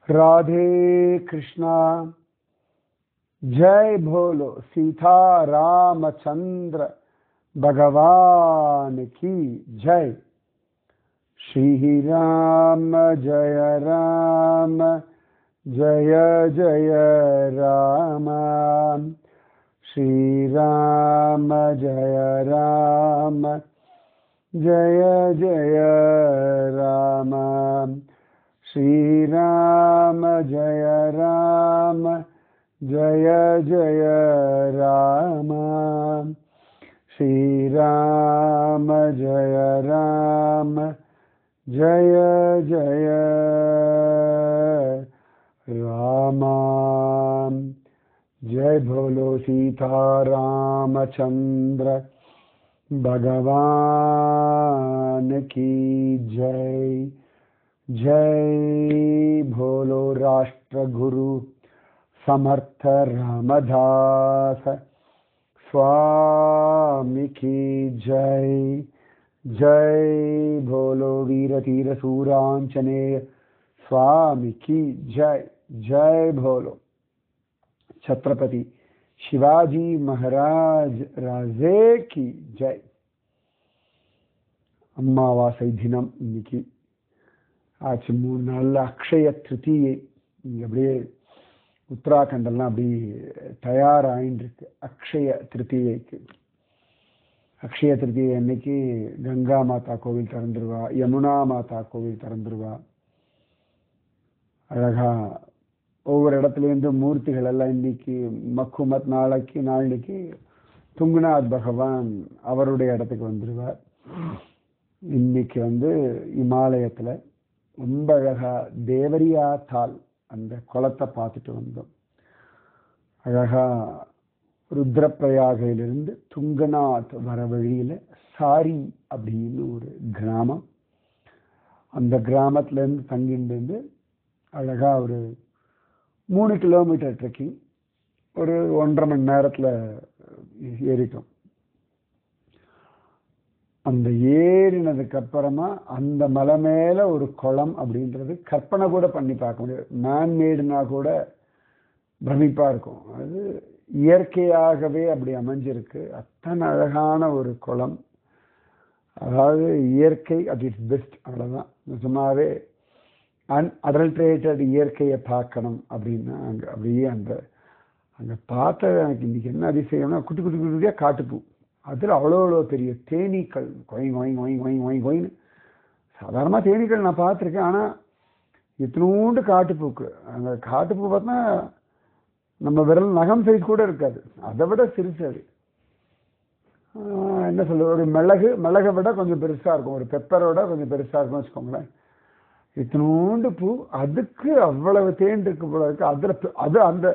राधे कृष्णा। जय भोलो सीता रामचंद्र भगवान की जय। श्री राम जय राम जय जय राम। श्री राम जय राम जय जय राम। श्री राम जय राम जय जय राम। श्री राम जय राम जय जय राम। जय भोलो सीता रामचंद्र भगवान की जय। जय भोलो राष्ट्र गुरु समर्थ रामदास स्वामी की जय। जय भोलो वीर तीर सूरांजनेय स्वामी की जय। जय भोलो छत्रपति शिवाजी महाराज राजे की जय। அமாவாசை தினம் இன்னைக்கு ஆச்சு. 3 நாள்ல அக்ஷய திருத்தியை. இங்க அப்படியே உத்தராகண்டெல்லாம் அப்படி தயாராகின்னு இருக்கு அக்ஷய திருத்தியைக்கு. அக்ஷய திருத்தியை அன்னைக்கு கங்கா மாதா கோவில் திறந்துருவா, யமுனா மாதா கோவில் திறந்துருவா. அழகா ஒவ்வொரு இடத்துலேருந்து மூர்த்திகள் எல்லாம் இன்னைக்கு மக்குமத் நாளைக்கு துங்குநாத் பகவான் அவருடைய இடத்துக்கு வந்துடுவார். இன்னைக்கு இமாலயத்தில் ரொம்ப அழகா தேவரியா தால் அந்த குளத்தை பார்த்துட்டு வந்தோம். அழகா ருத்ரப்பிரயாகையிலிருந்து துங்கநாத் வர வழியில சாரி அப்படின்னு ஒரு கிராமம். அந்த கிராமத்திலேருந்து தங்கிட்டு அழகா ஒரு 3 கிலோமீட்டர் ட்ரெக்கிங், ஒரு 1.5 மணி நேரத்தில் ஏறிட்டோம். அந்த ஏறினதுக்கு அப்புறமா அந்த மலை மேல ஒரு குளம் அப்படின்றது கற்பனை கூட பண்ணி பார்க்க முடியாது. மேன்மேடுனா கூட பிரமிப்பா இருக்கும். அது இயற்கையாகவே அப்படி அமைஞ்சிருக்கு. அத்தனை அழகான ஒரு குளம். அதாவது இயற்கை அட் இட்ஸ் பெஸ்ட். அவ்வளவுதான். நிஜமாவே அன்அடல்ட்ரேட்டட் இயற்கையை பார்க்கணும் அப்படின்னா அப்படியே அங்கே பார்த்த எனக்கு இன்னைக்கு என்ன அதிசயம்னா குட்டி குட்டி குட்டியாக காட்டுப்பூ. அதில் அவ்வளோ பெரிய தேனீக்கள் கொயின்னு. சாதாரணமாக தேனீக்கள் நான் பார்த்துருக்கேன். ஆனால் இத்தினூண்டு காட்டுப்பூக்கு. அந்த காட்டுப்பூ பார்த்தா நம்ம விரல் நகம் சைஸ் கூட இருக்காது, அதை விட சிரிச்சது. என்ன சொல்ல, ஒரு மிளகை விட கொஞ்சம் பெருசாக இருக்கும், ஒரு பெப்பரோட கொஞ்சம் பெருசாக இருக்கும்னு வச்சுக்கோங்களேன். இத்தினூண்டு பூ, அதுக்கு அவ்வளவு தேன் இருக்கு போல இருக்கு. அது அந்த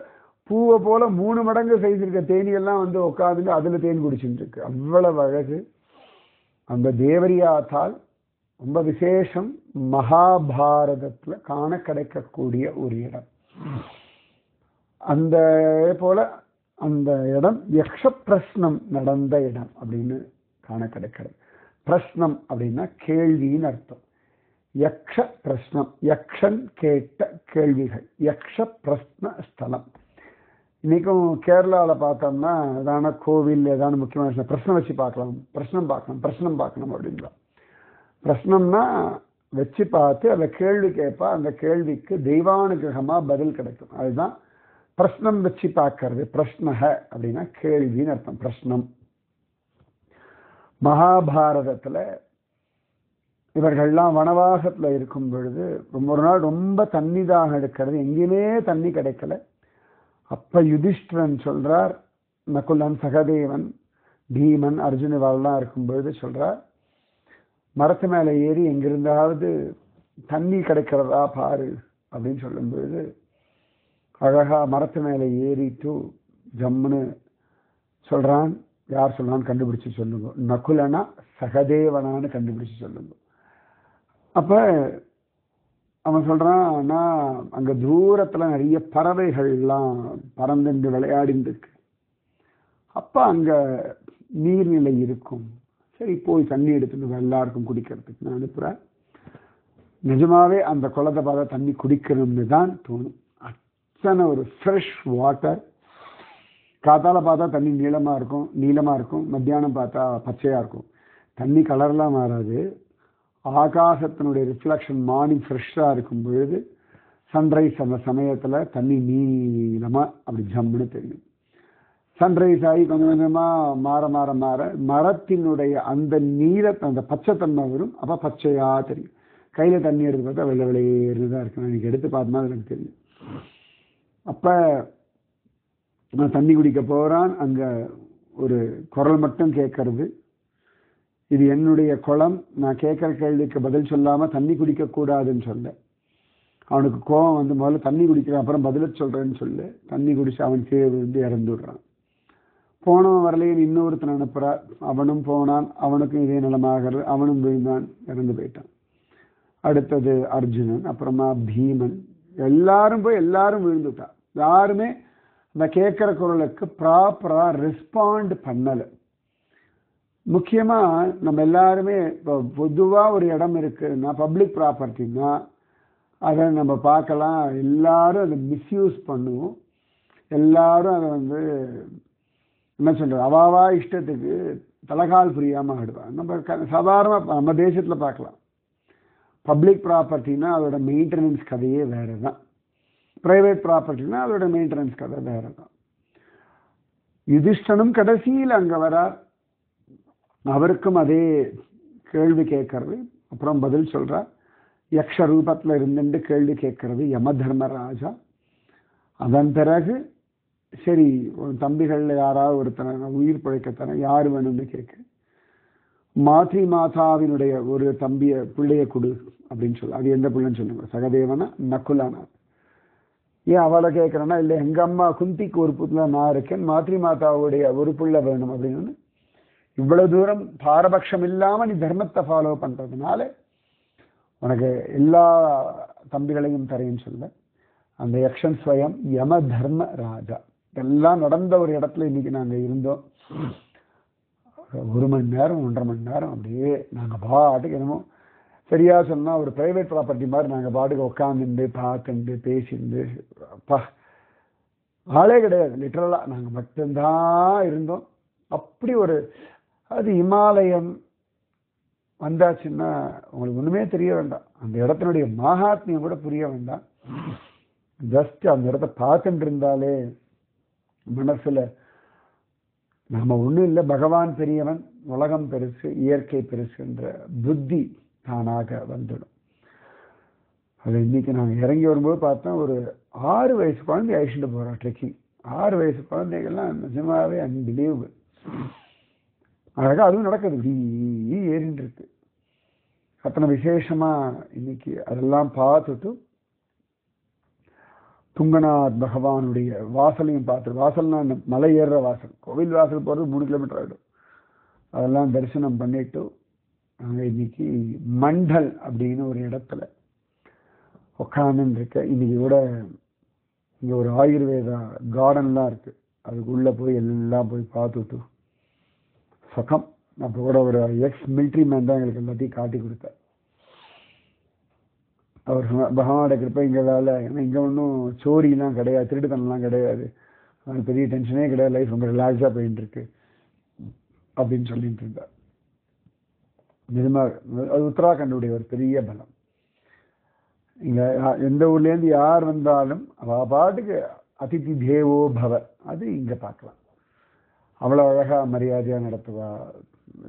பூவை போல 3 மடங்கு சைஸ் இருக்க தேனியெல்லாம் உட்காந்துட்டு அதுல தேன் குடிச்சுட்டு இருக்கு. அவ்வளவு அழகு. அந்த தேவரியாத்தால் ரொம்ப விசேஷம். மகாபாரதத்துல காண கிடைக்கக்கூடிய ஒரு இடம். அந்த போல அந்த இடம் யக்ஷ பிரஸ்னம் நடந்த இடம் அப்படின்னு காண கிடைக்கிறது. பிரஸ்னம் அப்படின்னா கேள்வின்னு அர்த்தம். யக்ஷ பிரஸ்னம், யக்ஷன் கேட்ட கேள்விகள், யக்ஷ பிரஸ்ன ஸ்தலம். இன்னைக்கும் கேரளாவில் பார்த்தோம்னா ஏதான கோவில் ஏதான முக்கியமான பிரச்சனை வச்சு பார்க்கலாம், பிரச்சனம் பார்க்கணும் அப்படிங்களா. பிரச்சனம்னா வச்சு பார்த்து அந்த கேள்வி கேட்பா, அந்த கேள்விக்கு தெய்வானுகிரகமாக பதில் கிடைக்கும். அதுதான் பிரச்சனம் வச்சு பார்க்கறது. பிரஷ்னக அப்படின்னா கேள்வின்னு அர்த்தம். பிரஷ்னம். மகாபாரதத்தில் இவர்கள்லாம் வனவாசத்தில் இருக்கும் பொழுது ஒரு நாள் ரொம்ப தண்ணி தாகம் எடுக்கிறது, எங்கேயுமே தண்ணி கிடைக்கல. அப்ப யுதிஷ்டிரன் சொல்றார், நகுலன் சகதேவன் பீமன் அர்ஜுன் இவெல்லாம் இருக்கும்பொழுது சொல்றார், மரத்து மேலே ஏறி எங்கிருந்தாவது தண்ணி கிடைக்கிறதா பாரு அப்படின்னு சொல்லும்பொழுது அழகா மரத்து மேலே ஏறிட்டு ஜம்முன்னு சொல்றான். யார் சொல்றான்னு கண்டுபிடிச்சு சொல்லுங்க, நகுலனா சகதேவனான்னு கண்டுபிடிச்சு சொல்லுங்க. அப்ப அவன் சொல்றான், நான் அங்க தூரத்துல நிறைய பறவைகள்லாம் பறந்துண்டு விளையாடிட்டு இருக்கு. அப்ப அங்க நீர்நிலை இருக்கும். சரி போய் தண்ணி எடுத்துட்டு எல்லாருக்கும் குடிக்கிறதுக்கு நான் அனுப்புறேன். நிஜமாவே அந்த குளத்தை பார்த்தா தண்ணி குடிக்கணும்னு தான் தோணும். அத்தனை ஒரு ஃப்ரெஷ் வாட்டர். காத்தால பார்த்தா தண்ணி நீளமா இருக்கும், மத்தியானம் பார்த்தா பச்சையா இருக்கும். தண்ணி கலர்லாம் மாறாது. ஆகாசத்தினுடைய ரிஃப்ளெக்ஷன் மார்னிங் ஃப்ரெஷ்ஷாக இருக்கும் பொழுது சன்ரைஸ் அந்த சமயத்தில் தண்ணி நீளமாக அப்படி ஜம்முன்னு தெரியும். சன்ரைஸ் ஆகி கொஞ்சம் கொஞ்சமாக மாற மாற மாற மரத்தினுடைய அந்த அந்த பச்சைத்தன்மை வரும். அப்போ பச்சையாக தெரியும். கையில் தண்ணி எடுத்து பார்த்தா வெள்ளை வெளியேறு தான் இருக்கு. நான் எடுத்து பார்த்தோம்னா எனக்கு தெரியும். அப்போ நான் தண்ணி குடிக்க போகிறான். அங்கே ஒரு குரல் மட்டும் கேட்கறது, இது என்னுடைய குளம், நான் கேட்குற கேள்விக்கு பதில் சொல்லாமல் தண்ணி குடிக்கக்கூடாதுன்னு சொல்ல. அவனுக்கு கோபம் வந்து முதல்ல தண்ணி குடிக்கிறான், அப்புறம் பதில சொல்கிறேன்னு சொல்லு. தண்ணி குடிச்சு அவன் கீழே விழுந்து இறந்துடுறான். போனவன் வரலைன்னு இன்னொருத்தன் அனுப்புகிறார். அவனும் போனான், அவனுக்கும் இதே நிலமாகிறது. அவனும் விழுந்தான், இறந்து போயிட்டான். அடுத்தது அர்ஜுனன், அப்புறமா பீமன், எல்லாரும் போய் எல்லாரும் விழுந்துட்டான். யாருமே அந்த கேட்குற குரலுக்கு ப்ராப்பராக ரெஸ்பாண்ட் பண்ணலை. முக்கியமாக நம்ம எல்லாருமே இப்போ பொதுவாக ஒரு இடம் இருக்குன்னா, பப்ளிக் ப்ராப்பர்ட்டின்னா அதை நம்ம பார்க்கலாம். எல்லாரும் அதை மிஸ்யூஸ் பண்ணுவோம். எல்லாரும் அதை வந்து என்ன சொல்கிறது, அவாவா இஷ்டத்துக்கு தலகால் புரியாமல் ஆடுவாங்க. நம்ம சாதாரணமாக நம்ம தேசத்தில் பார்க்கலாம். பப்ளிக் ப்ராப்பர்ட்டினா அதோட மெயின்டெனன்ஸ் கதையே வேறு தான். ப்ரைவேட் ப்ராப்பர்ட்டினா அதோட மெயின்டெனன்ஸ் கதை வேறு தான். யுதிஷ்டனும் கடைசியில் அங்கே வரார். அவருக்கும் அதே கேள்வி கேட்கறது, அப்புறம் பதில் சொல்கிறார். யக்ஷ ரூபத்தில் இருந்துட்டு கேள்வி கேட்கறது யம தர்மராஜா. அதன் பிறகு சரி, ஒரு தம்பிகளில் யாராவது ஒருத்தனை உயிர் பிழைக்கத்தானே யார் வேணும்னு கேட்க, மாதாவினுடைய ஒரு பிள்ளைய கொடு அப்படின்னு சொல்லு. அது எந்த பிள்ளைன்னு சொல்லுங்க, சகதேவனா நக்குலானா? ஏன் அவளை கேட்குறேன்னா, இல்லை எங்கள் அம்மா குந்திக்கு ஒரு புள்ள நான் இருக்கேன், மாதாவுடைய ஒரு பிள்ளை வேணும் அப்படின்னு. இவ்வளவு தூரம் பாரபட்சம் இல்லாமல் நீ தர்மத்தை ஃபாலோ பண்ணுறதுனால உனக்கு எல்லா தம்பிகளையும் தரேன்னு சொல்ல. அந்த யக்ஷன் ஸ்வயம் யம தர்ம ராஜா. இதெல்லாம் நடந்த ஒரு இடத்துல இன்னைக்கு நாங்கள் இருந்தோம். 1 மணி நேரம் 1.5 மணி நேரம் அப்படியே நாங்கள் பாட்டுக்கு என்னமோ சரியா சொன்னால் ஒரு ப்ரைவேட் ப்ராப்பர்ட்டி மாதிரி நாங்கள் பாட்டுக்கு உட்காந்துட்டு பார்த்துட்டு பேசிட்டு, அப்பா ஆளே கிடையாது. லிட்டரலாக நாங்கள் மட்டும்தான் இருந்தோம். அப்படி ஒரு அது இமாலயம் வந்தாச்சுன்னா உங்களுக்கு ஒன்றுமே தெரிய வேண்டாம். அந்த இடத்தினுடைய மகாத்மியம் கூட புரிய வேண்டாம். ஜஸ்ட் அந்த இடத்த பார்த்துட்டு இருந்தாலே மனசில் நம்ம ஒன்றும் இல்லை, பகவான் பெரியவன், உலகம் பெருசு, இயற்கை பெருசுன்ற புத்தி தானாக வந்துடும். அது இன்னைக்கு நாங்கள் இறங்கி வரும்போது பார்த்தா ஒரு 6 வயசு குழந்தை அழிச்சுட்டு போகிறோம் ட்ரெக்கிங். 6 வயசு குழந்தைகள்லாம் நிஜமாவே அன்பிலீவபிள். அழகாக அதுவும் நடக்குது, இப்படி ஏறின்னு இருக்கு. அத்தனை விசேஷமாக இன்னைக்கு அதெல்லாம் பார்த்துட்டு துங்கநாத் பகவானுடைய வாசலையும் பார்த்து, வாசல்னா மலை ஏறுற வாசல், கோவில் வாசல் போகிறது 3 கிலோமீட்டர் ஆகிடும். அதெல்லாம் தரிசனம் பண்ணிட்டு நாங்கள் இன்னைக்கு மண்டல் அப்படின்னு ஒரு இடத்துல உட்காந்துன்னு இருக்க. இன்னைக்கு கூட இங்கே ஒரு ஆயுர்வேதா கார்டன்லாம் இருக்குது. அதுக்குள்ளே போய் எல்லாம் போய் பார்த்துட்டு சுகம். அப்போ கூட ஒரு எக்ஸ் மிலிட்ரி மேன் தான் எங்களுக்கு எல்லாத்தையும் காட்டி கொடுத்தார். அவர் பகவானோட கிருப்பை இங்கே வேலை, ஏன்னா இங்கே ஒன்றும் சோரிலாம் கிடையாது, திருட்டுத்தனம்லாம் கிடையாது, அது பெரிய டென்ஷனே கிடையாது, லைஃப் ரொம்ப ரிலாக்ஸாக போயிட்டு இருக்கு அப்படின்னு சொல்லிட்டு இருந்தார். நிஜமாக அது உத்தராகண்டுடைய ஒரு பெரிய பலம். இங்கே எந்த ஊர்லேருந்து யார் வந்தாலும் அவள் பாட்டுக்கு அதிதி தேவோ பவ, அது இங்கே பார்க்கலாம். அவ்வளோ அழகாக மரியாதையாக நடத்துவா,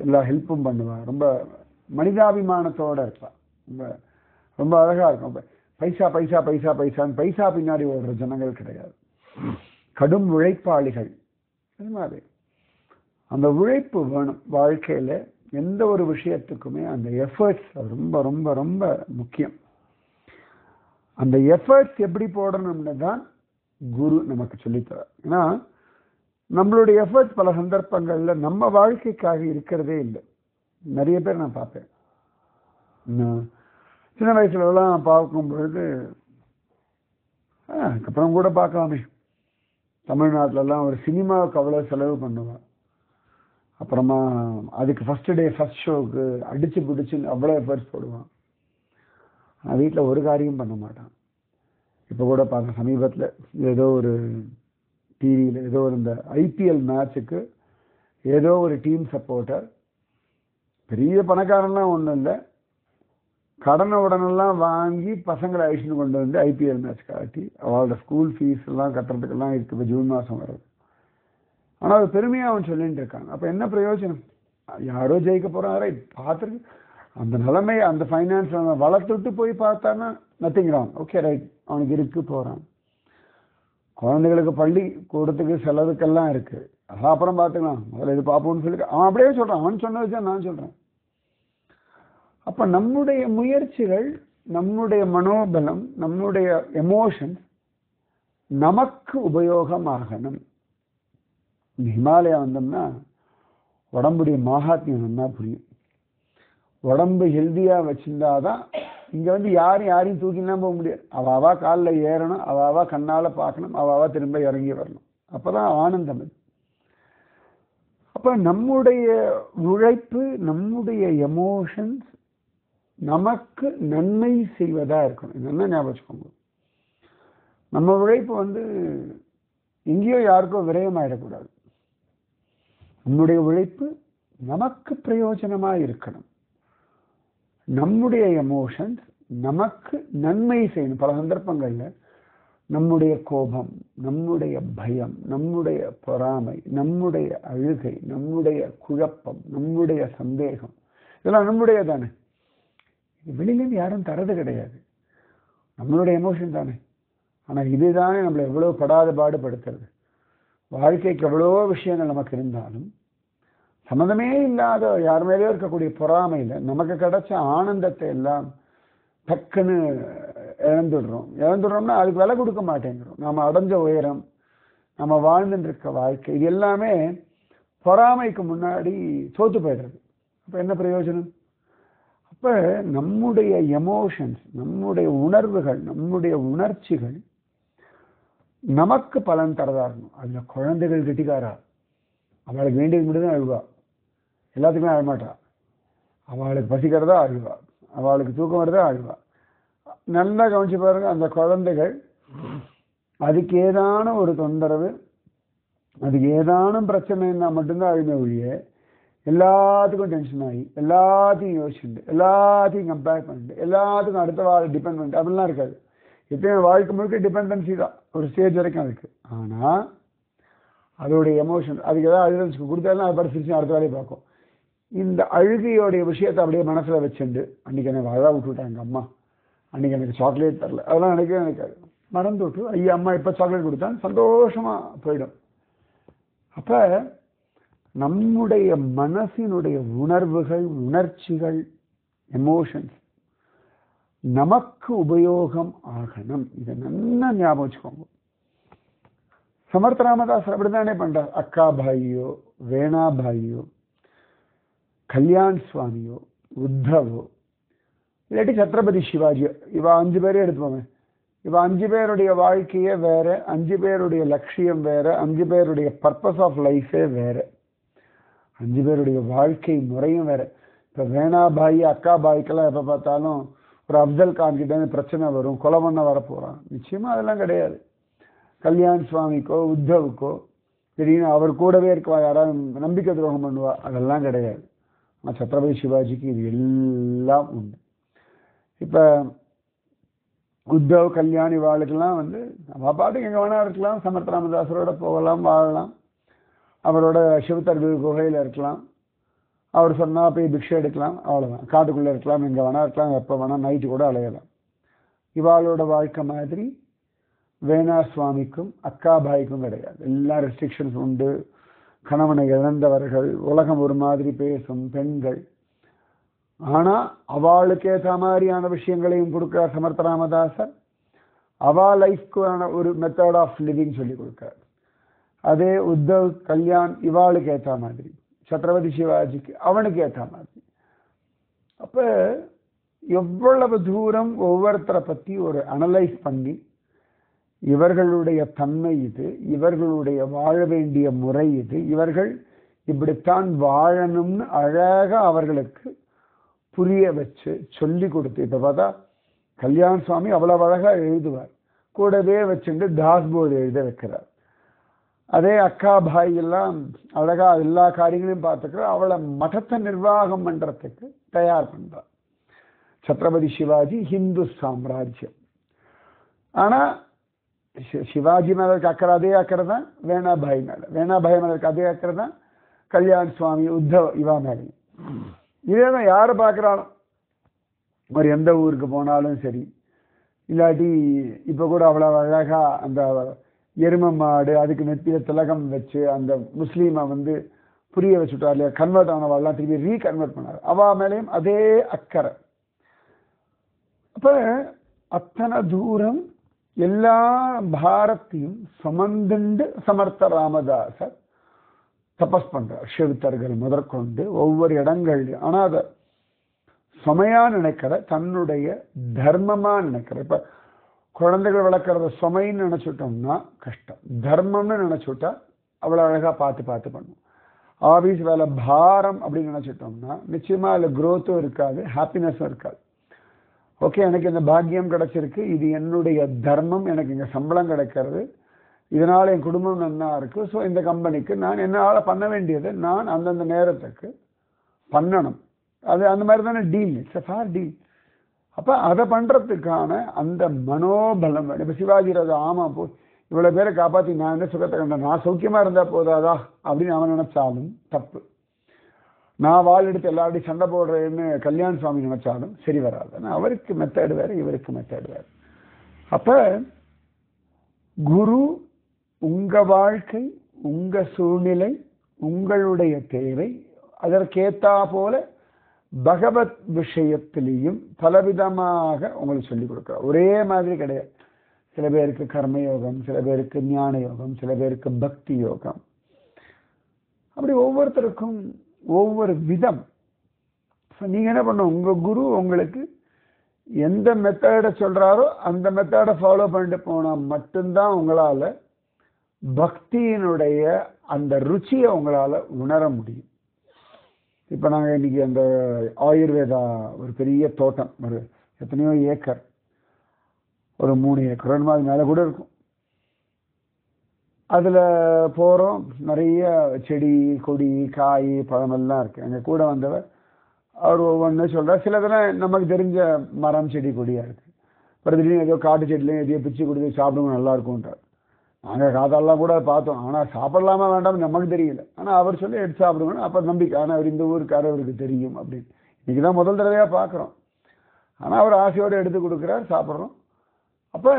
எல்லா ஹெல்ப்பும் பண்ணுவா, ரொம்ப மனிதாபிமானத்தோடு இருப்பாள். ரொம்ப ரொம்ப அழகாக இருக்கும். பைசா பைசா பைசா பைசான்னு பைசா பின்னாடி ஓடுற ஜனங்கள் கிடையாது, கடும் உழைப்பாளிகள். அது மாதிரி அந்த உழைப்பு வேணும் வாழ்க்கையில். எந்த ஒரு விஷயத்துக்குமே அந்த எஃபர்ட்ஸ் ரொம்ப ரொம்ப ரொம்ப முக்கியம். அந்த எஃபர்ட்ஸ் எப்படி போடணும்னு தான் குரு நமக்கு சொல்லித்தரார். ஏன்னா நம்மளுடைய எஃபர்ட்ஸ் பல சந்தர்ப்பங்களில் நம்ம வாழ்க்கைக்காக இருக்கிறதே இல்லை. நிறைய பேர் நான் பார்ப்பேன், சின்ன வயசுலலாம் பார்க்கும் பொழுது, அதுக்கப்புறம் கூட பார்க்கலாமே, தமிழ்நாட்டிலலாம் ஒரு சினிமாவுக்கு அவ்வளோ செலவு பண்ணுவாள். அப்புறமா அதுக்கு ஃபஸ்ட்டு டே ஃபஸ்ட் ஷோவுக்கு அடித்து பிடிச்சி அவ்வளோ எஃபர்ட்ஸ் போடுவான். ஆனால் வீட்டில் ஒரு காரியம் பண்ண மாட்டான். இப்போ கூட பார்த்த சமீபத்தில் ஏதோ ஒரு டிவியில் ஏதோ ஒரு இந்த ஐபிஎல் மேட்சுக்கு ஏதோ ஒரு டீம் சப்போர்ட்டர், பெரிய பணக்காரன்லாம் ஒன்றும் இல்லை, கடனை உடனெல்லாம் வாங்கி பசங்களை அழிச்சுன்னு கொண்டு வந்து ஐபிஎல் மேட்ச் காட்டி அவளோட ஸ்கூல் ஃபீஸ் எல்லாம் கட்டுறதுக்கெல்லாம் இருக்குது. இப்போ ஜூன் மாதம் வருது. ஆனால் அது பெருமையாக அவன் சொல்லிட்டு இருக்காங்க. அப்போ என்ன பிரயோஜனம்? யாரோ ஜெயிக்க போகிறாரே பார்த்துருக்கு. அந்த நிலைமை அந்த ஃபைனான்ஸ் அவன் வளர்த்துட்டு போய் பார்த்தான்னா நத்திங் ராங், ஓகே ரைட், அவனுக்கு இருக்கு போகிறான். குழந்தைகளுக்கு பள்ளி கூடத்துக்கு செலவுக்கெல்லாம் இருக்குது, அதான் அப்புறம் பார்த்துக்கலாம், முதல்ல இது பார்ப்போம்னு சொல்லி அவன் அப்படியே சொல்கிறான். அவன் சொன்னது தான் நான் சொல்கிறேன். அப்போ நம்முடைய முயற்சிகள், நம்முடைய மனோபலம், நம்முடைய எமோஷன்ஸ் நமக்கு உபயோகமாகணும். ஹிமாலயா வந்தோம்னா உடம்புடைய மகாத்மியம் நல்லா புரியும். உடம்பு ஹெல்த்தியாக வச்சுருந்தாதான் இங்கே வந்து யாரையும் தூக்கிலாம் போக முடியாது. அவாவா காலில் ஏறணும், அவாவா கண்ணால் பார்க்கணும், அவாவா திரும்ப இறங்கி வரணும். அப்போ தான் ஆனந்தம் இது. அப்போ நம்முடைய உழைப்பு, நம்முடைய எமோஷன்ஸ் நமக்கு நன்மை செய்வதாக இருக்கணும். இதெல்லாம் ஞாபகம் வச்சுக்கோங்க. நம்ம உழைப்பு வந்து எங்கேயோ யாருக்கோ விரயமாயிடக்கூடாது. நம்முடைய உழைப்பு நமக்கு பிரயோஜனமாக இருக்கணும். நம்முடைய எமோஷன்ஸ் நமக்கு நன்மை செய்யணும். பல சந்தர்ப்பங்களில் நம்முடைய கோபம், நம்முடைய பயம், நம்முடைய பொறாமை, நம்முடைய அழுகை, நம்முடைய குழப்பம், நம்முடைய சந்தேகம், இதெல்லாம் நம்முடைய தானே. வெளியிலேருந்து யாரும் தரது கிடையாது, நம்மளுடைய எமோஷன் தானே. ஆனால் இதுதானே நம்மளை எவ்வளோ படாத பாடுபடுத்துறது. வாழ்க்கைக்கு எவ்வளோ விஷயங்கள் நமக்கு இருந்தாலும் சம்மந்தமே இல்லாத யார் மேலேயோ இருக்கக்கூடிய பொறாமையில் நமக்கு கிடைச்ச ஆனந்தத்தை எல்லாம் டக்குன்னு இழந்துடுறோம்னா அதுக்கு விலை கொடுக்க மாட்டேங்கிறோம். நம்ம அடைஞ்ச உயரம், நம்ம வாழ்ந்துட்டு இருக்க வாழ்க்கை, இது எல்லாமே பொறாமைக்கு முன்னாடி தோத்து போயிடுறது. அப்போ என்ன பிரயோஜனம்? அப்போ நம்முடைய எமோஷன்ஸ், நம்முடைய உணர்வுகள், நம்முடைய உணர்ச்சிகள் நமக்கு பலன் தரதா இருக்கணும். அதில் குழந்தைகள் கெட்டிக்காரா, அவளுக்கு வேண்டியது மட்டும் தான் அழுவா, எல்லாத்துக்குமே அழமாட்டா. அவளுக்கு பசிக்கிறதா அழுவா, அவளுக்கு தூக்கம் வருதா அழுவா. நல்லா கவனிச்சு பாருங்க, அந்த குழந்தைகள் அதுக்கு ஏதான ஒரு தொந்தரவு, அதுக்கு ஏதானும் பிரச்சனைன்னா மட்டும்தான் அழுமை ஒழிய எல்லாத்துக்கும் டென்ஷன் ஆகி, எல்லாத்தையும் யோசிச்சுட்டு, எல்லாத்தையும் கம்பேர் பண்ணிட்டு, எல்லாத்துக்கும் அடுத்த வாழ் டிபெண்ட் பண்ணிட்டு அப்படிலாம் இருக்காது. எப்பயும் வாழ்க்கை முழுக்க டிபெண்டன்சி தான் ஒரு ஸ்டேஜ் வரைக்கும் அதுக்கு. ஆனால் அதோடைய எமோஷன் அதுக்கு ஏதாவது அழுதல் கொடுத்தாலும் அதை படிச்சிருச்சு அடுத்த வேலையை பார்க்கும். இந்த அழுகையோடைய விஷயத்தை அப்படியே மனசில் வச்சுண்டு, அன்றைக்கி எனக்கு அழகா விட்டுவிட்டாங்க அம்மா, அன்றைக்கி எனக்கு சாக்லேட் தரல, அதெல்லாம் நினைக்காது. மறந்து விட்டு ஐயா அம்மா இப்போ சாக்லேட் கொடுத்தான்னு சந்தோஷமாக போயிடும். அப்போ நம்முடைய மனசினுடைய உணர்வுகள், உணர்ச்சிகள், எமோஷன்ஸ் நமக்கு உபயோகம் ஆகணும். இதை நல்லா ஞாபகம் வச்சுக்கோங்க. சமர்த்த ராமதாஸ் அப்படித்தானே பண்றார். அக்கா பாயியோ, வேணா பாயியோ, கல்யாண் சுவாமியோ, உத்தவோ, இல்லாட்டி சத்ரபதி சிவாஜியோ, இவ 5 பேரே எடுத்துப்போங்க. இவ 5 பேருடைய வாழ்க்கையே வேற, 5 பேருடைய லட்சியம் வேற, 5 பேருடைய பர்பஸ் ஆஃப் லைஃபே வேற, 5 பேருடைய வாழ்க்கை முறையும் வேற. இப்போ வேணாபாய், அக்கா பாய்க்கெல்லாம் எப்போ பார்த்தாலும் ஒரு அப்சல் கான் கிட்ட பிரச்சனை வரும், கொலை பண்ண வரப்போகிறான். நிச்சயமாக அதெல்லாம் கிடையாது. கல்யாண் சுவாமிக்கோ உத்தவுக்கோ திடீர்னு அவர் கூடவே இருக்கவா யாராவது நம்பிக்கை துரோகம் பண்ணுவா, அதெல்லாம் கிடையாது. ஆனால் சத்ரபதி சிவாஜிக்கு இது எல்லாம் உண்டு. இப்போ உத்தவ், கல்யாணி வாழ்க்கெல்லாம் வந்து நம்ம பாட்டுக்கு எங்கே வேணா இருக்கலாம், சமர்த்த ராமதாசரோட போகலாம், வாழலாம், அவரோட சிவத்தர்வு குகையில் இருக்கலாம், அவர் சொன்னால் போய் பிக்ஷை எடுக்கலாம், அவ்வளோதான். காட்டுக்குள்ளே இருக்கலாம், எங்கே வேணா இருக்கலாம், எப்போ வேணால் நைட்டு கூட அலையலாம். இவாளோட வாழ்க்கை மாதிரி வேணா சுவாமிக்கும் அக்கா பாய்க்கும் கிடையாது. எல்லா ரெஸ்ட்ரிக்ஷன்ஸ் உண்டு. கணவனை இழந்தவர்கள், உலகம் ஒரு மாதிரி பேசும் பெண்கள். ஆனால் அவளுக்கு ஏற்ற மாதிரியான விஷயங்களையும் கொடுக்குறார் சமர்த்த ராமதாசர். அவா லைஃப்க்கான ஒரு மெத்தட் ஆஃப் லிவிங் சொல்லி கொடுக்குறார். அதே உத்தவ், கல்யாண் இவாளுக்கு ஏற்ற மாதிரி, சத்ரபதி சிவாஜிக்கு அவனுக்கு ஏற்ற மாதிரி. அப்போ எவ்வளவு தூரம் ஒவ்வொருத்தரை பற்றி ஒரு அனலைஸ் பண்ணி, இவர்களுடைய தன்மை இது, இவர்களுடைய வாழ வேண்டிய முறை இது, இவர்கள் இப்படித்தான் வாழணும்னு அழகாக அவர்களுக்கு புரிய வச்சு சொல்லி கொடுத்து. இப்போ பார்த்தா கல்யாண சுவாமி அவ்வளவு அழகா எழுதுவார். கூடவே வச்சுட்டு டாஸ்போர்டு எழுத வைக்கிறார். அதே அக்கா பாய் எல்லாம் அழகா எல்லா காரியங்களையும் பார்த்துக்கிற அவளை மடத்தை நிர்வாகம் பண்றதுக்கு தயார் பண்றார். சத்ரபதி சிவாஜி ஹிந்து சாம்ராஜ்யம். ஆனா சிவாஜி மேல இருக்க அக்கறை அதே அக்கறை தான் வேணாபாய் மேல, வேணாபாய் மேல இருக்க அதே அக்கறை தான் கல்யாண் சுவாமி உத்தவ் இவா மேலையும். இதேதான் யாரை பார்க்கிறாலும் ஒரு எந்த ஊருக்கு போனாலும் சரி, இல்லாட்டி இப்ப கூட அவ்வளவு அழகா அந்த எரும மாடு அதுக்கு நெத்திய திலகம் வச்சு அந்த முஸ்லீமை புரிய வச்சுட்டார் இல்லையா, கன்வெர்ட் ஆனவாள்லாம் திருப்பி ரீகன்வெர்ட் பண்ணார். அவா மேலேயும் அதே அக்கறை. அப்ப அத்தனை தூரம் எல்லா பாரத்தையும் சுமந்துண்டு சமர்த்த ராமதாசர் தபஸ் பண்றார். செவித்தர்கள் முதற்கொண்டு ஒவ்வொரு இடங்கள்லையும். ஆனா அதை சுமையா நினைக்கிற, தன்னுடைய தர்மமா நினைக்கிற. இப்ப குழந்தைகள் வளர்க்கறத சுமைன்னு நினைச்சுட்டோம்னா கஷ்டம், தர்மம்னு நினைச்சுட்டா அவ்வளவு அழகா பார்த்து பார்த்து பண்ணும். ஆபீஸ் வேலை பாரம் அப்படின்னு நினைச்சிட்டோம்னா நிச்சயமா அதுல growth-உம் இருக்காது, ஹாப்பினஸும் இருக்காது. ஓகே, எனக்கு இந்த பாக்கியம் கிடைச்சிருக்கு, இது என்னுடைய தர்மம், எனக்கு இங்க சம்பளம் கிடைக்கிறது, இதனால என் குடும்பம் நன்னா இருக்கு, ஸோ இந்த கம்பெனிக்கு நான் என்னால் பண்ண வேண்டியது நான் அந்தந்த நேரத்துக்கு பண்ணணும். அது அந்த மாதிரி தானே deal, it's a fair deal. அப்போ அதை பண்ணுறதுக்கான அந்த மனோபலம். இப்போ சிவாஜி ராஜா ஆமா போ இவ்வளோ பேரை காப்பாற்றி நான் என்ன சுகத்தை கண்டேன், நான் சௌக்கியமாக இருந்தால் போதாதா அப்படின்னு அவன் நினைச்சாலும் தப்பு. நான் வாழ் எடுத்து எல்லாருடையும் சண்டை போடுறேன்னு கல்யாண் சுவாமி நினைச்சாலும் சரி வராது. ஆனால் அவருக்கு மெத்தேடு வேறு, இவருக்கு மெத்தேடு வேறு. அப்போ குரு உங்க வாழ்க்கை, உங்க சூழ்நிலை, உங்களுடைய தேவை, அதற்கேத்தா போல பகவத் விஷயத்திலையும் பலவிதமாக உங்களுக்கு சொல்லிக் கொடுக்குறார். ஒரே மாதிரி கிடையாது. சில பேருக்கு கர்மயோகம், சில பேருக்கு ஞான யோகம், சில பேருக்கு பக்தி யோகம். அப்படி ஒவ்வொருத்தருக்கும் ஒவ்வொரு விதம். நீங்க என்ன பண்ணணும், உங்க குரு உங்களுக்கு எந்த மெத்தடை சொல்றாரோ அந்த மெத்தடை ஃபாலோ பண்ணிட்டு போனா மட்டும்தான் உங்களால பக்தியினுடைய அந்த ருச்சியை உங்களால உணர முடியும். இப்ப நாங்க இன்னைக்கு அந்த ஆயுர்வேதா ஒரு பெரிய தோட்டம், ஒரு எத்தனையோ ஏக்கர், ஒரு 3 ஏக்கர் மாதிரி மேல கூட இருக்கும். அதுல போறோம், நிறைய செடி கொடி காய் பழமெல்லாம் இருக்கு. அங்க கூட வந்தவர் அவர் ஒவ்வொன்று சொல்றார். சிலதெல்லாம் நமக்கு தெரிஞ்ச மரம் செடி கொடியா இருக்கு. அப்புறம் திடீர்னு ஏதோ காட்டு செடியிலையும் எதையோ பிச்சு கொடுத்து சாப்பிடுவோம் நல்லா இருக்கும்ன்றார். நாங்கள் காதெல்லாம் கூட பார்த்தோம், ஆனால் சாப்பிடலாமா வேண்டாம் நமக்கு தெரியல. ஆனால் அவர் சொல்லி எடுத்து சாப்பிடுவோம். அப்போ நம்பிக்கை, ஆனால் அவர் இந்த ஊருக்காரர் அவருக்கு தெரியும் அப்படின்னு. இன்னைக்கு தான் முதல் தடவையாக பார்க்குறோம். ஆனால் அவர் ஆசையோடு எடுத்து கொடுக்குறார், சாப்பிட்றோம். அப்போ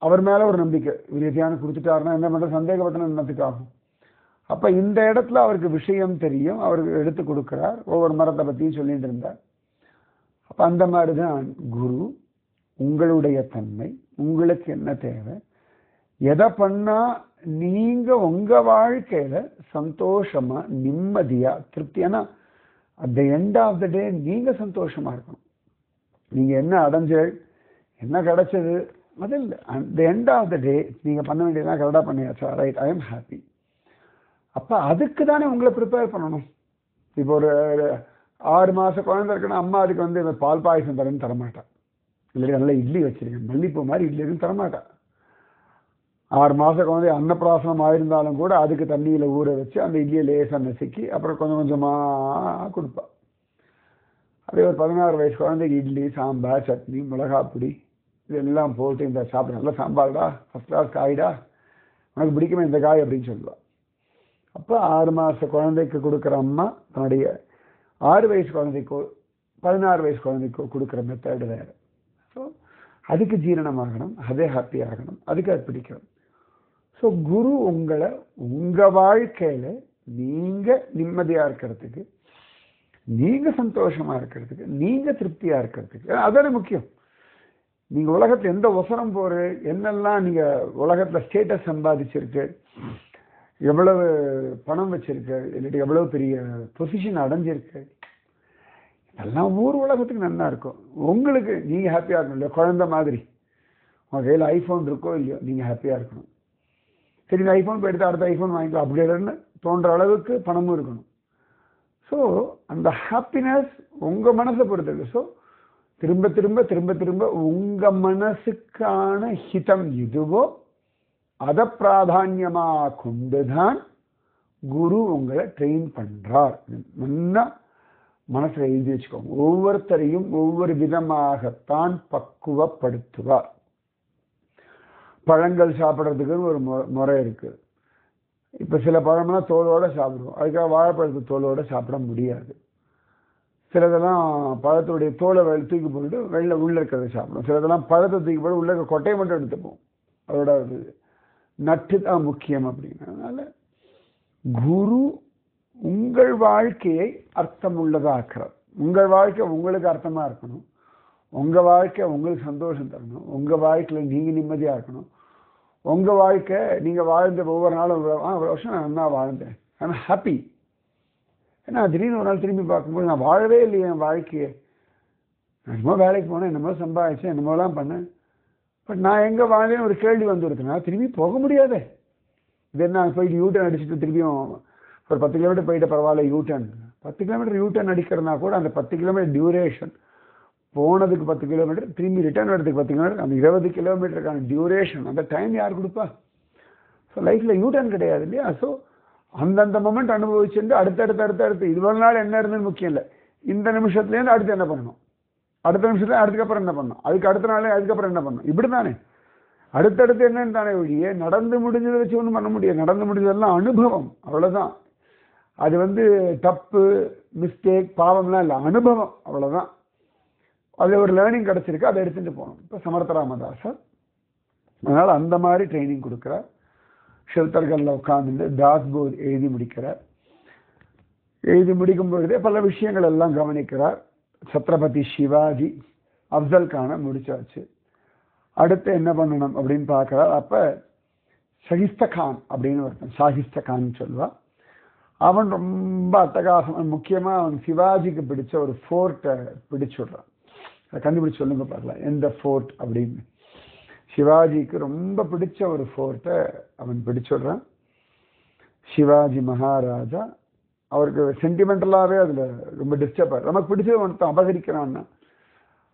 அவர் மேலே ஒரு நம்பிக்கை, இவர் எதையான கொடுத்துட்டாருன்னா என்ன பண்ணுற சந்தேகப்பட்டன என்னத்துக்காகும். அப்போ இந்த இடத்துல அவருக்கு விஷயம் தெரியும், அவருக்கு எடுத்து கொடுக்குறார். ஒவ்வொரு மரத்தை பற்றியும் சொல்லிட்டு இருந்தார். அப்போ அந்த மாதிரி தான் குரு உங்களுடைய தன்மை, உங்களுக்கு என்ன தேவை, எதை பண்ணா நீங்க உங்க வாழ்க்கையில சந்தோஷமா நிம்மதியா திருப்தியானா at the end of the day நீங்க சந்தோஷமா இருக்கணும். நீங்க என்ன அடைஞ்ச என்ன கிடைச்சது அது இல்லை. At the end of the day நீங்க பண்ண வேண்டியதுதான் கரெக்டாக பண்ணியாச்சா, ரைட், ஐ எம் ஹாப்பி. அப்ப அதுக்கு தானே உங்களை ப்ரிப்பேர் பண்ணணும். இப்போ ஒரு 6 மாச குழந்தை இருக்குன்னா அம்மா அதுக்கு பால் பாயசம் தரேன்னு தரமாட்டா, இல்லை நல்லா இட்லி வச்சிருக்கேன் மல்லிப்பூ மாதிரி இட்லி இருக்குன்னு தரமாட்டா. 6 மாச குழந்தை அன்னப்பிராசனம் ஆயிருந்தாலும் கூட அதுக்கு தண்ணியில ஊற வச்சு அந்த இட்லியை லேசாக நசுக்கி அப்புறம் கொஞ்சம் கொஞ்சமா கொடுப்பா. அதே ஒரு 16 வயசு குழந்தைக்கு இட்லி சாம்பார் சட்னி மிளகாப்பொடி இதெல்லாம் போட்டு இந்த சாப்பிட நல்லா சாம்பார்டா ஃபர்ஸ்ட் கிளாஸ் காய்டா உனக்கு பிடிக்குமே இந்த காய் அப்படின்னு சொல்லுவா. அப்போ 6 மாச குழந்தைக்கு கொடுக்குற அம்மா தன்னுடைய 6 வயசு குழந்தைக்கோ 16 வயசு குழந்தைக்கோ கொடுக்குற மெத்தடு வேறு. ஸோ அதுக்கு ஜீரணமாகணும், அதே ஹாப்பி ஆகணும், அதுக்கு அது பிடிக்கணும். ஸோ குரு உங்களை உங்க வாழ்க்கையில நீங்க நிம்மதியா இருக்கிறதுக்கு, நீங்க சந்தோஷமா இருக்கிறதுக்கு, நீங்க திருப்தியா இருக்கிறதுக்கு அதானே முக்கியம். நீங்க உலகத்துல எந்த ஒசரம் போற, என்னெல்லாம் நீங்க உலகத்துல ஸ்டேட்டஸ் சம்பாதிச்சிருக்கு, எவ்வளவு பணம் வச்சிருக்கு, இல்லாட்டி எவ்வளவு பெரிய பொசிஷன் அடைஞ்சிருக்கு, இதெல்லாம் ஊர் உலகத்துக்கு நல்லா இருக்கும். உங்களுக்கு நீங்க ஹாப்பியா இருக்கணும் இல்லையா. குழந்தை மாதிரி உங்க கையில் ஐபோன் இருக்கோ இல்லையோ நீங்க ஹாப்பியா இருக்கணும். சரி இந்த ஐபோன் போய் எடுத்து அடுத்த ஐபோன் வாங்கிக்கலாம் அப்படின்னு தோன்ற அளவுக்கு பணமும் இருக்கணும். ஸோ அந்த ஹாப்பினஸ் உங்க மனசை பொறுத்தது. ஸோ திரும்ப திரும்ப திரும்ப திரும்ப உங்க மனசுக்கான ஹிதம் எதுவோ அதை பிராதான்யமா கொண்டுதான் குரு உங்களை ட்ரெயின் பண்றார். முன்ன மனசுல எழுதி வச்சுக்கோங்க. ஒவ்வொருத்தரையும் ஒவ்வொரு விதமாகத்தான் பக்குவப்படுத்துவார். பழங்கள் சாப்பிட்றதுக்குன்னு ஒரு முறை இருக்கு. இப்ப சில பழம்லாம் தோலோட சாப்பிடுவோம், அதுக்காக வாழைப்பழத்து தோலோட சாப்பிட முடியாது. சிலதெல்லாம் பழத்துடைய தோலை தூக்கி போட்டு வெளில உள்ள இருக்கிறத சாப்பிடுவோம். சிலதெல்லாம் பழத்தை தூக்கி போட்டு உள்ள இருக்க கொட்டையை மட்டும் எடுத்துப்போம். அதோட நட்டு தான் முக்கியம் அப்படிங்கிறதுனால குரு உங்கள் வாழ்க்கையை அர்த்தம் உள்ளதாக்குறார். உங்கள் வாழ்க்கை உங்களுக்கு அர்த்தமா இருக்கணும், உங்க வாழ்க்கை உங்களுக்கு சந்தோஷம் தரணும், உங்க வாழ்க்கையில நீங்க நிம்மதியா இருக்கணும். உங்க வாழ்க்கை நீங்க வாழ்ந்த ஒவ்வொரு நாளும் இவ்வளவு வருஷம் நான் என்ன வாழ்ந்தேன், ஐம் ஹாப்பி. ஏன்னா திடீர்னு ஒரு நாள் திரும்பி பார்க்கும்போது நான் வாழவே இல்லையே என் வாழ்க்கையை. நான் என்னமோ வேலைக்கு போனேன், என்னமோ சம்பாதிச்சேன், என்னமோலாம் பண்ணேன், பட் நான் எங்க வாழ்ந்தேன்னு ஒரு கேள்வி வந்துருக்குன்னா திரும்பி போக முடியாதே. இது என்ன போயிட்டு யூட்டர்ன் அடிச்சுட்டு திரும்பியும் ஒரு 10 கிலோமீட்டர் போயிட்ட பரவாயில்ல, யூட்டர்ன் 10 கிலோமீட்டர் யூட்டர்ன் அடிக்கிறதுனா கூட அந்த 10 கிலோமீட்டர் டியூரேஷன், போனதுக்கு 10 கிலோமீட்டர் திரும்பி ரிட்டர்ன் வரதுக்கு 10 கிலோமீட்டர், அந்த 20 கிலோமீட்டருக்கான டியூரேஷன், அந்த டைம் யார் கொடுப்பா? ஸோ லைஃப்ல யூட்டர்ன் கிடையாது இல்லையா? ஸோ அந்தந்த மொமெண்ட் அனுபவிச்சுட்டு அடுத்தடுத்து இவ்வளவு நாள் என்ன இருந்ததுன்னு முக்கியம் இல்லை. இந்த நிமிஷத்துலேருந்து அடுத்து என்ன பண்ணணும், அடுத்த நிமிஷத்துல அதுக்கப்புறம் என்ன பண்ணணும், அதுக்கு அடுத்த நாளே அதுக்கப்புறம் என்ன பண்ணணும், இப்படி தானே அடுத்தடுத்து என்னன்னு தானே ஒழிய நடந்து முடிஞ்சதை வச்சு ஒன்றும் பண்ண முடியாது. நடந்து முடிஞ்சதெல்லாம் அனுபவம், அவ்வளோதான். அது தப்பு மிஸ்டேக் பாவம்லாம் இல்லை, அனுபவம் அவ்வளோதான். அது ஒரு லேர்னிங் கிடைச்சிருக்கு, அதை எடுத்துட்டு போகணும். இப்போ சமர்த்த ராமதாசர் அதனால அந்த மாதிரி ட்ரைனிங் கொடுக்குறார். ஷெல்டர்களில் உட்கார்ந்து தாஸ்போர்ட் எழுதி முடிக்கிறார். எழுதி முடிக்கும் பொழுதே பல விஷயங்கள் எல்லாம் கவனிக்கிறார். சத்ரபதி சிவாஜி அப்சல் கானை முடிச்சாச்சு. அடுத்து என்ன பண்ணணும் அப்படின்னு பார்க்கிறார். அப்ப ஷகிஸ்த கான் அப்படின்னு ஒருத்தன், ஷாகிஸ்த கான் சொல்லுவா. அவன் ரொம்ப அட்டகாசம். முக்கியமா அவன் சிவாஜிக்கு பிடிச்ச ஒரு ஃபோர்ட்டை பிடிச்சுடுறான். அதை கண்டுபிடிச்சு சொல்லுங்க பார்க்கலாம், எந்த ஃபோர்ட் அப்படின்னு. சிவாஜிக்கு ரொம்ப பிடிச்ச ஒரு ஃபோர்ட்டை அவன் பிடிச்சுடுறான். சிவாஜி மகாராஜா அவருக்கு சென்டிமெண்டலாகவே அதில் ரொம்ப டிஸ்டர்ப் ஆகும். நமக்கு பிடிச்சது ஒருத்தன் அபகரிக்கிறான்னா,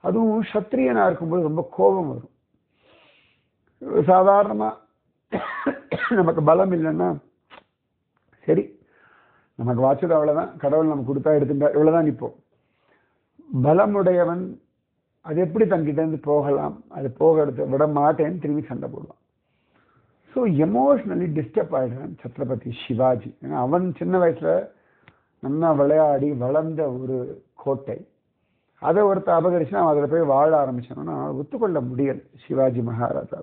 அதுவும் சத்திரியனா இருக்கும்போது ரொம்ப கோபம் வரும். சாதாரணமா நமக்கு பலம் இல்லைன்னா சரி, நமக்கு வாச்சது அவ்வளவுதான், கடவுள் நமக்கு கொடுத்தா எடுத்துட்டா இவ்வளவுதான் நிற்போம். பலமுடையவன் அது எப்படி தன்கிட்ட இருந்து போகலாம், அது போக எடுத்து விட மாட்டேன்னு திரும்பி சண்டை போடுவான். ஸோ எமோஷ்னலி டிஸ்டர்ப் ஆயிடுறான் சத்ரபதி சிவாஜி. ஏன்னா அவன் சின்ன வயசுல நல்லா விளையாடி வளர்ந்த ஒரு கோட்டை, அதை ஒருத்தர் அபகரிச்சுன்னா அவன் அதில் போய் வாழ ஆரம்பிச்சானோன்னா ஒத்துக்கொள்ள முடியல சிவாஜி மகாராஜா.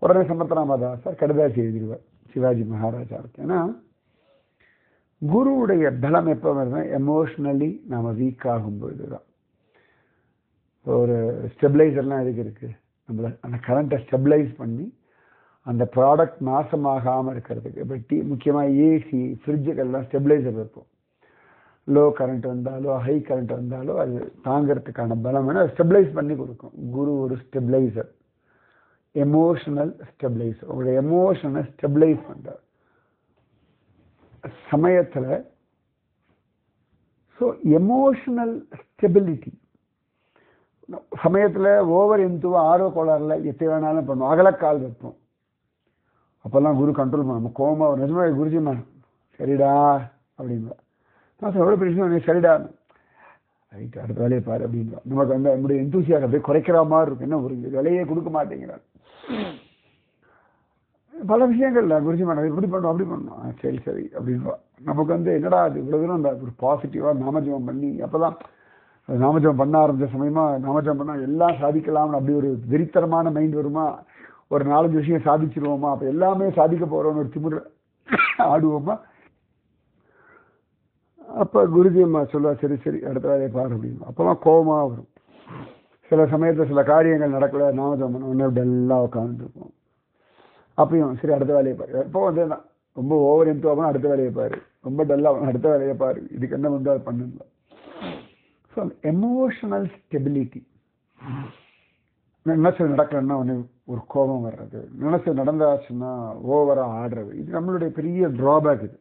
உடனே சமர்த்த ராமதாசர் கடிதாசி எழுதிடுவார் சிவாஜி மகாராஜாவுக்கு. ஏன்னா குருவுடைய பலம் எப்போ வருதுன்னா எமோஷ்னலி நாம வீக் ஆகும்பொழுது தான். ஒரு ஸ்டெபிளைசர்லாம் எதுக்கு இருக்கு, நம்மள அந்த கரண்ட்டை ஸ்டெபிளைஸ் பண்ணி அந்த ப்ராடக்ட் நாசமாகாமல் இருக்கிறதுக்கு. இப்போ முக்கியமாக ஏசி ஃப்ரிட்ஜுக்கெல்லாம் ஸ்டெபிளைசர் வைப்போம். லோ கரண்ட் வந்தாலோ ஹை கரண்ட் வந்தாலோ அது தாங்கிறதுக்கான பலம் வேணும், அதை ஸ்டெபிளைஸ் பண்ணி கொடுக்கும். குரு ஒரு ஸ்டெபிளைசர், எமோஷனல் ஸ்டெபிளைசர். உங்களுடைய எமோஷனை ஸ்டெபிளைஸ் பண்றார் சமயத்துல. ஸோ எமோஷனல் ஸ்டெபிலிட்டி சமயத்துல ஓவர் எந்துவா ஆர்வ கோளாறுல எத்தை வேணாலும் பண்ணுவோம், அகலக்கால் வைப்போம். அப்பெல்லாம் குரு கண்ட்ரோல் பண்ணுவோம். கோமா ஒரு நிஜமா குருஜிமா சரிடா அப்படின்பா. நான் எவ்வளோ பெரிய சரிடா ரைட் அடுத்த வேலையை பாரு அப்படின்பா. நமக்கு நம்முடைய எந்தூசியாக அப்படியே குறைக்கிற மாதிரி இருக்கும். என்ன ஒரு வேலையே கொடுக்க மாட்டேங்கிறார். பல விஷயங்கள்ல குருஜி மேடம் இப்படி பண்ணணும் அப்படி பண்ணணும், சரி சரி அப்படின்பா. நமக்கு என்னடா அது இவ்வளவு தூரம் ஒரு பாசிட்டிவா நாமஜபம் பண்ணி, அப்பதான் நாமஜபம் பண்ண ஆரம்பிச்ச சமயமா நாமஜபம் பண்ணா எல்லாம் சாதிக்கலாம்னு அப்படி ஒரு வெறித்தரமான மைண்ட் வருமா, ஒரு 4-5 விஷயம் சாதிச்சிருவோமா, அப்ப எல்லாமே சாதிக்க போறோம்னு ஒரு திமிர ஆடுவோமா. அப்ப குருஜி அம்மா சொல்லுவா சரி சரி அடுத்த வேலையை பாரு அப்படின்னு. அப்பதான் கோபமா வரும். சில சமயத்துல சில காரியங்கள் நடக்கல, நாமஜபம் பண்ண உடனே டெல்லாம் உட்காந்துருப்போம். அப்பயும் சரி அடுத்த வேலையை பாரு. இப்போ தான் ரொம்ப ஓவர் எம்துவாகணும், அடுத்த வேலையை பாரு. ரொம்ப டல்லாக அடுத்த வேலையை பாரு. இதுக்கு என்ன வந்து அது பண்ணுங்க. So emotional stability. நினைச்சது நடக்கலன்னா ஒன்று ஒரு கோபம் வர்றது, நினைச்சது நடந்தாச்சுன்னா ஓவராக ஆடுறது, இது நம்மளுடைய பெரிய ட்ராபேக் இது.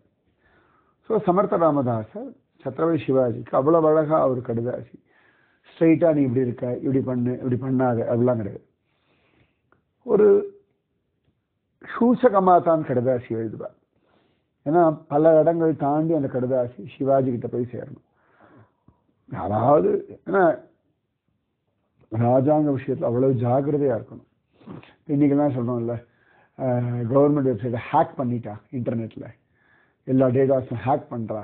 ஸோ சமர்த்த ராமதாசர் சத்ரபதி சிவாஜிக்கு அவ்வளவு அழகா அவர் கடிதாசி ஸ்ட்ரைட்டா நீ இப்படி இருக்க, இப்படி பண்ணு, இப்படி பண்ணாத, அப்படிலாம் கிடையாது. ஒரு சூசகமா தான் கடுதாசி எழுதுவார். ஏன்னா பல இடங்கள் தாண்டி அந்த கடுதாசி சிவாஜி கிட்ட போய் சேரணும். அதாவது ஏன்னா ராஜாங்க விஷயத்துல அவ்வளவு ஜாக்கிரதையா இருக்கணும். இன்னைக்கெல்லாம் சொல்றோம்ல, கவர்மெண்ட் வெப்சைட்டை ஹேக் பண்ணிட்டா, இன்டர்நெட்ல எல்லா டேட்டாஸும் ஹேக் பண்றா,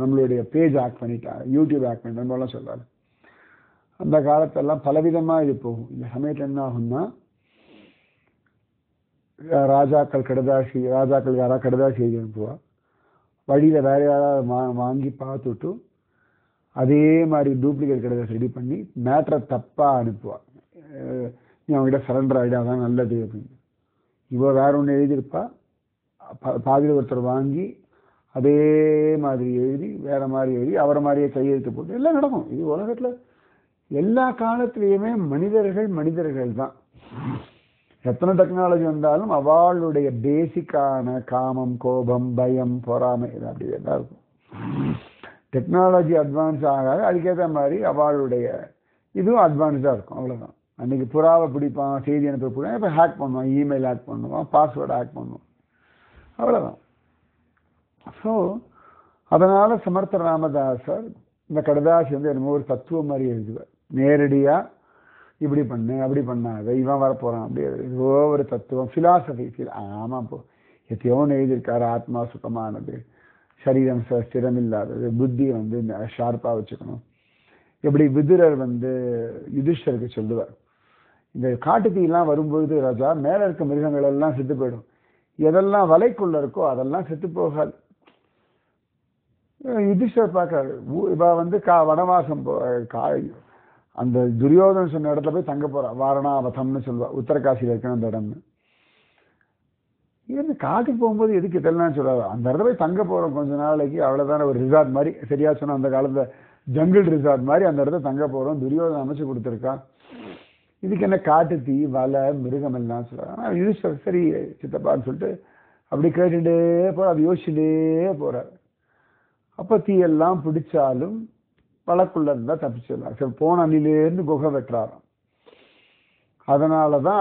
நம்மளுடைய பேஜ் ஹேக் பண்ணிட்டா, யூடியூப் ஹேக் பண்ணிட்டான்னு சொல்றாரு. அந்த காலத்தெல்லாம் பலவிதமா இது போகும். இந்த சமயத்துல என்ன ஆகும்னா, ராஜாக்கள் யாராவது கடுதாசி எழுதி அனுப்புவா, வழியில வேற யாராவது வாங்கி பார்த்துட்டு அதே மாதிரி டூப்ளிகேட் கடுதாசி ரெடி பண்ணி மேட்டரை தப்பா அனுப்புவா. நீ அவங்ககிட்ட சரண்டர் ஆகிடா, அதான் நல்லது அப்படின்னு. இவ வேற ஒன்று எழுதியிருப்பா, பாதியில் ஒருத்தர் வாங்கி அதே மாதிரி எழுதி வேற மாதிரி எழுதி அவரை மாதிரியே கையெழுத்து போட்டு எல்லாம் நடக்கும். இது உலகத்துல எல்லா காலத்திலையுமே மனிதர்கள் தான். எத்தனை டெக்னாலஜி வந்தாலும் அவளுடைய பேசிக்கான காமம், கோபம், பயம், பொறாமை இது அப்படியே தான் இருக்கும். டெக்னாலஜி அட்வான்ஸ் ஆகாத அதுக்கேற்ற மாதிரி அவளுடைய இதுவும் அட்வான்ஸாக இருக்கும். அவ்வளோதான். அன்னைக்கு புறாவை பிடிப்பான், செய்தி அனுப்ப பிடிப்பான், இப்போ ஹேக் பண்ணுவான், இமெயில் ஹேக் பண்ணுவான், பாஸ்வேர்டு ஹேக் பண்ணுவான், அவ்வளோதான். ஸோ அதனால சமர்த்த ராமதாசர் இந்த கடுதாசி என்னமோ ஒரு தத்துவம் மாதிரி எழுதுவார். நேரடியா இப்படி பண்ணு, அப்படி பண்ணாத, இவன் வரப்போறான், அப்படி ஏதோ ஒரு தத்துவம், பிலாசபி. ஆமா, இப்போ எத்தையோன்னு எழுதியிருக்காரு. ஆத்மா சுத்தமானது, சரீரம் ஸ்திரம் இல்லாதது, புத்தி ஷார்ப்பா வச்சுக்கணும். எப்படி விதுரர் யுதிஷ்டருக்கு சொல்லுவார், இந்த காட்டு தீயெல்லாம் வரும்பொழுது ராஜா மேல இருக்க மிருகங்கள் எல்லாம் செத்து போயிடும், எதெல்லாம் வலைக்குள்ள இருக்கோ அதெல்லாம் செத்து போகாது. யுதிஷ்டர் பார்க்கறாரு, இவ வனவாசம் அந்த துரியோதன் சொன்ன இடத்துல போய் தங்க போறா, வாரணாவதம்னு சொல்லுவா, உத்தரகாசியில இருக்கணும் அந்த இடம்னு. இவன் காட்டுக்கு போகும்போது எதுக்கு இதெல்லாம் சொல்றாரு, அந்த இடத்துல போய் தங்க போறோம் கொஞ்ச நாளைக்கு, அவ்வளவுதான, ஒரு ரிசார்ட் மாதிரி, சரியா சொன்னா அந்த காலத்துல ஜங்கிள் ரிசார்ட் மாதிரி அந்த இடத்துல தங்க போறோம், துரியோதன் அமைச்சு கொடுத்துருக்கான், இதுக்கு என்ன காட்டு தீ, வலை, மிருகம் எல்லாம் சொல்றாங்க. ஆனா யுதிஷ்டர் சரி சித்தப்பான்னு சொல்லிட்டு அப்படி கேட்டுட்டே போற, அது யோசிச்சுட்டே போறாரு. அப்ப தீயெல்லாம் பிடிச்சாலும் வழக்குள்ள இருந்தா தப்பிச்சிடலாம். சரி, போன அணிலேருந்து குகை வெட்டுறாராம். அதனாலதான்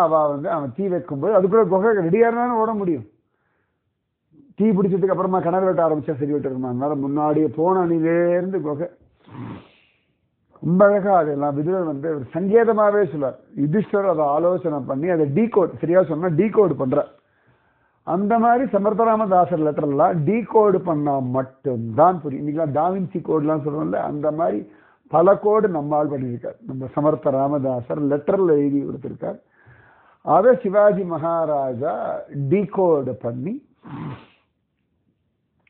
அவன் தீ வைக்கும்போது அதுக்குள்ள குகை ரெடியா இருந்தாலும் ஓட முடியும். தீ பிடிச்சதுக்கு அப்புறமா கிணறு வெட்ட ஆரம்பிச்சா சரி விட்டுருமா, அதனால முன்னாடியே போன அணிலேருந்து குகை. ரொம்ப அழகா அதெல்லாம் விதுரர் ஒரு சங்கேதமாவே சொல்றார். யுதிஷ்டர் அதை ஆலோசனை பண்ணி அதை டீகோட், சரியா சொன்னா டீகோடு பண்ற. அந்த மாதிரி சமர்த்தராமதாசர் லெட்டர்லாம் டீகோடு பண்ணா மட்டும்தான் புரியும். இன்னைக்கு டாவின்சி கோட்லாம் சொல்றோம்ல, அந்த மாதிரி பல கோடு நம்மால் பண்ணியிருக்கார். நம்ம சமர்த்த ராமதாசர் லெட்டர்ல எழுதி கொடுத்திருக்கார். அதை சிவாஜி மகாராஜா டீகோடு பண்ணி,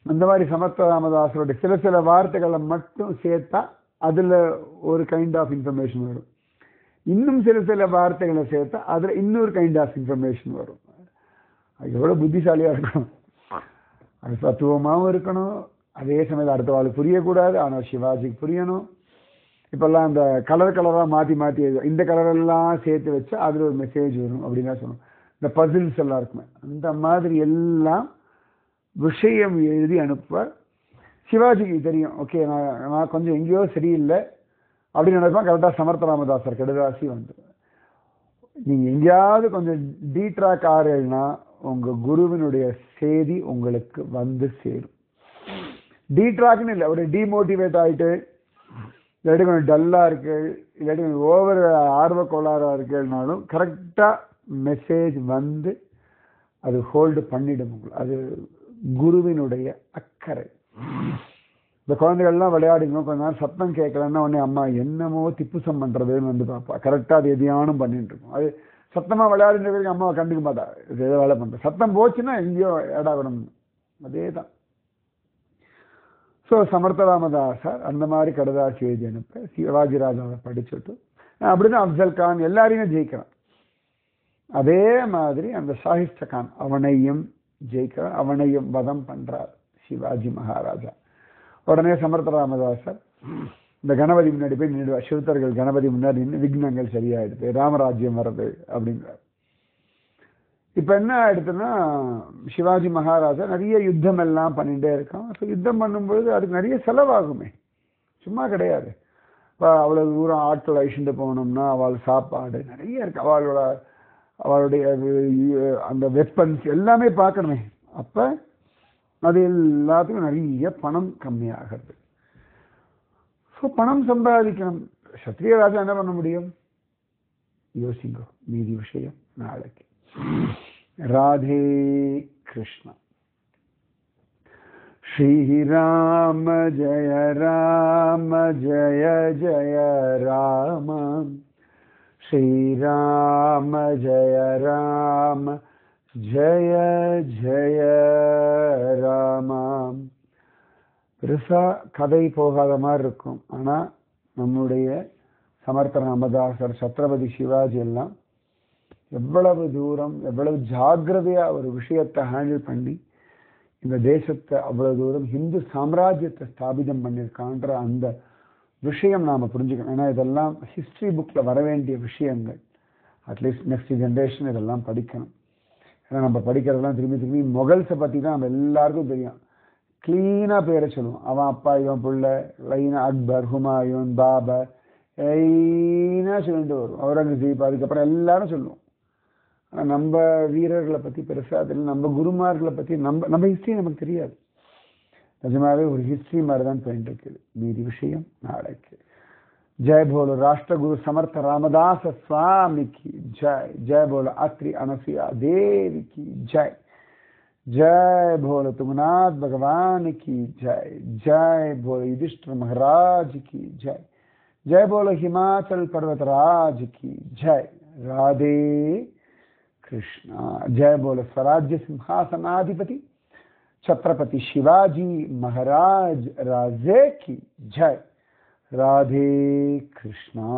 அந்த மாதிரி சமர்த்த ராமதாசருடைய சில வார்த்தைகளை மட்டும் சேர்த்தா அதுல ஒரு கைண்ட் ஆஃப் இன்ஃபர்மேஷன் வரும். இன்னும் சில வார்த்தைகளை சேர்த்தா அதுல இன்னொரு கைண்ட் ஆஃப் இன்ஃபர்மேஷன் வரும். அது எவ்வளவு புத்திசாலியா இருக்கணும், அது தத்துவமாகவும் இருக்கணும், அதே சமயத்தில் அடுத்த வாழ் புரியக்கூடாது, ஆனால் சிவாஜிக்கு புரியணும். இப்பெல்லாம் இந்த கலரா மாத்தி இந்த கலரெல்லாம் சேர்த்து வச்சா அதுல ஒரு மெசேஜ் வரும் அப்படின்னா சொல்லணும். இந்த பசில்ஸ் எல்லாம் இருக்குமே, அந்த மாதிரி எல்லாம் விஷயம் எழுதி அனுப்புவார். சிவாஜிக்கு தெரியும், ஓகே நான் கொஞ்சம் எங்கேயோ சரியில்லை அப்படின்னு நினைப்பா. கரெக்டாக சமர்த்த ராமதாசர் கடுதாசி நீங்க எங்கேயாவது கொஞ்சம் டீட்ராக் ஆறுனா உங்க குருவினுடைய செய்தி உங்களுக்கு சேரும். டீட்ராக்னு இல்லை, ஒரு டிமோட்டிவேட் ஆயிட்டு, இல்லாட்டி கொஞ்சம் டல்லா இருக்கு, இல்லாட்டி கொஞ்சம் ஓவர் ஆர்வ கோளாறா இருக்குனாலும் கரெக்டா மெசேஜ் அது ஹோல்டு பண்ணிடும். அது குருவினுடைய அக்கறை. இந்த குழந்தைகள்லாம் விளையாடிக்கணும், கொஞ்ச நேரம் சத்தம் கேட்கலன்னா உடனே அம்மா என்னமோ திப்புசம் பண்றதுன்னு பார்ப்பா. கரெக்டா அது எதையானும் பண்ணிட்டு இருக்கும். அது சத்தமா விளையாடுறதுக்கு அம்மாவை கண்டுக்க மாட்டா, இது ஏதோ வேலை பண்ற. சத்தம் போச்சுன்னா எங்கேயோ ஏடாகணும். அதேதான். ஸோ சமர்த்த ராமதாசர் அந்த மாதிரி கடுதாசி எழுதி அனுப்ப சிவாஜி ராஜாவை படிச்சுட்டு அப்படிதான் அப்சல் கான் எல்லாரையுமே ஜெயிக்கிறான். அதே மாதிரி அந்த ஷாஹிஸ்த கான் அவனையும் ஜெயிக்கிறான், அவனையும் வதம் பண்றார் சிவாஜி மகாராஜா. உடனே சமர்த்த ராமதாசர் இந்த கணபதி முன்னாடி போய் நின்றுவார். சிறுத்தர்கள் கணபதி முன்னாடி நின்று விக்னங்கள் சரியாயிடுது, ராமராஜ்யம் வர்றது அப்படிங்கிறார். இப்ப என்ன ஆயிடுதுன்னா, சிவாஜி மகாராஜா நிறைய யுத்தம் எல்லாம் பண்ணிட்டே இருக்கான். யுத்தம் பண்ணும்பொழுது அதுக்கு நிறைய செலவாகுமே, சும்மா கிடையாது. இப்போ அவ்வளோ தூரம் ஆட்கள் அழிச்சுட்டு போகணும்னா அவள் சாப்பாடு நிறைய இருக்கு, அவளுடைய அந்த வெப்பன்ஸ் எல்லாமே பார்க்கணுமே. அப்போ அது எல்லாத்துக்கும் நிறைய பணம் கம்மியாகிறது. ஸோ பணம் சம்பாதிக்கணும். சத்திரிய ராஜா என்ன பண்ண முடியும்? யோசிங்கோ, மீதி விஷயம் நாளைக்கு. ராதே கிருஷ்ணா. ஸ்ரீராம ஜய ராம ஜய ஜய ராம, ஸ்ரீராம ஜய ராம ஜய ஜய ராம. பெருசா கதை போகாத மாதிரி இருக்கும். ஆனா நம்முடைய சமர்த்த ராமதாசர், சத்ரபதி சிவாஜி எல்லாம் எவ்வளவு தூரம் எவ்வளவு ஜாக்கிரதையா ஒரு விஷயத்தை ஹேண்டில் பண்ணி இந்த தேசத்தை அவ்வளவு தூரம் ஹிந்து சாம்ராஜ்யத்தை ஸ்தாபிதம் பண்ணியிருக்கான்ற அந்த விஷயம் நாம புரிஞ்சுக்கணும். ஏன்னா இதெல்லாம் ஹிஸ்டரி புக்ல வர வேண்டிய விஷயங்கள். அட்லீஸ்ட் நெக்ஸ்ட் ஜென்ரேஷன் இதெல்லாம் படிக்கணும். ஏன்னா நம்ம படிக்கிறதெல்லாம் திரும்பி திரும்பி மொகல்ஸை பற்றி தான் நம்ம எல்லாருக்கும் தெரியும். கிளீனாக பேரை சொல்லுவோம். அவன் அப்பா, இவன் புள்ள, லைனா அக்பர், ஹுமாயூன், பாபர், லைனா சொல்லிட்டு வரும். அவுரங்கசீப், அதுக்கப்புறம் எல்லாரும் சொல்லுவோம். ஆனால் நம்ம வீரர்களை பற்றி பெருசாக தெரியல, நம்ம குருமார்களை பற்றி நம்ம ஹிஸ்ட்ரி நமக்கு தெரியாது. நிஜமாவே ஒரு ஹிஸ்ட்ரி மாதிரி தான் போயிட்டு இருக்குது. மீதி விஷயம் நாளைக்கு. जय बोलो राष्ट्रगुरु समर्थ रामदास स्वामी की जय. जय बोलो अत्रि अनसुया देवी की जय. जय बोलो तुंगनाथ भगवान की जय. जय बोलो युधिष्ठिर महाराज की जय. जय बोलो हिमाचल पर्वतराज की जय. राधे कृष्णा. जय बोलो स्वराज्य सिंहासनाधिपति छत्रपति शिवाजी महाराज राजे की जय. राधे कृष्णा.